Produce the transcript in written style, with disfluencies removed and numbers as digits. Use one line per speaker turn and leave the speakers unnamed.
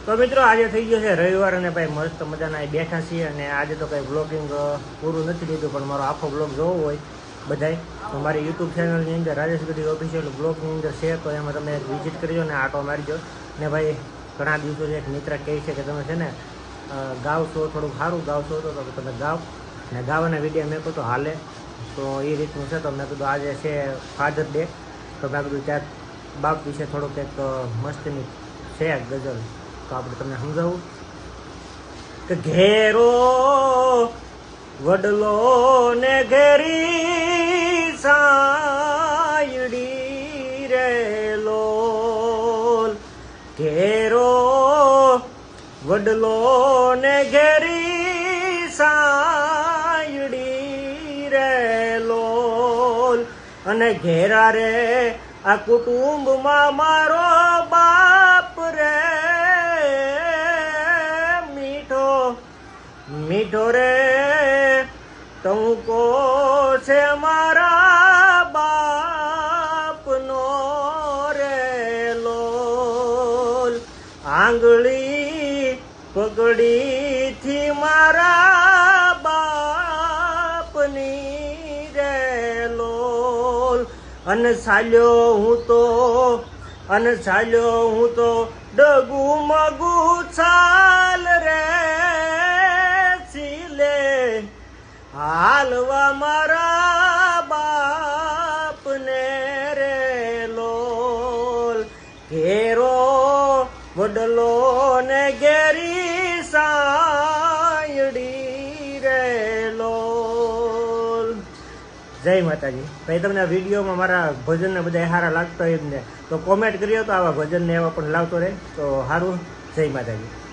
તો મિત્રો આજે થઈ ગયો છે રવિવાર અને ભાઈ મસ્ત મજાના બેઠા છીએ અને આજે તો કંઈ બ્લોગિંગ પૂરું નથી લીધું પણ મારો આખો બ્લોગ જોવો હોય બધાય તો મારી યુટ્યુબ ચેનલની અંદર રાજેશ ગઢવી ઓફિશિયલ બ્લોગની અંદર છે તો એમાં તમે વિઝિટ કરજો ને આટો મારજો ને ભાઈ ઘણા દિવસો એક મિત્ર કહે છે કે તમે છે ને ગાવ છો થોડુંક સારું ગાવ છો તો તમે ગાવ ને ગાવાના વિડીયો મેં કહું તો હાલે તો એ રીતનું છે તો મેં કીધું આજે છે ફાધર ડે તો મેં કીધું ત્યાં બાપ વિશે થોડુંક એક મસ્તીની છે ગઝલ તો આપણે તમને સમજાવું કે ઘેરો વડલો ને ઘેરી સાયડી રે લોલ ઘેરો વડલો ને ઘેરી સાયડી રે લોલ અને ઘેરા રે આ કુટુંબમાં મારો બાપ રે મીઠો રે ટંકો છે મારા બાપનો રે લોલ આંગળી પકડીથી મારા બાપની રે લોલ અને ચાલ્યો હું તો ડગુ મગુ ચાલ રે હાલવા મારા બાપને રે લોલ ઘેરો વડલો ને ઘેરી સાયડી રે લોલ જય માતાજી ભાઈ તમને આ વિડીયોમાં મારા ભજનને બધા સારા લાગતા હોય ને તો કોમેન્ટ કર્યો તો આવા ભજનને એવા પણ લાવતો રહે તો સારું જય માતાજી।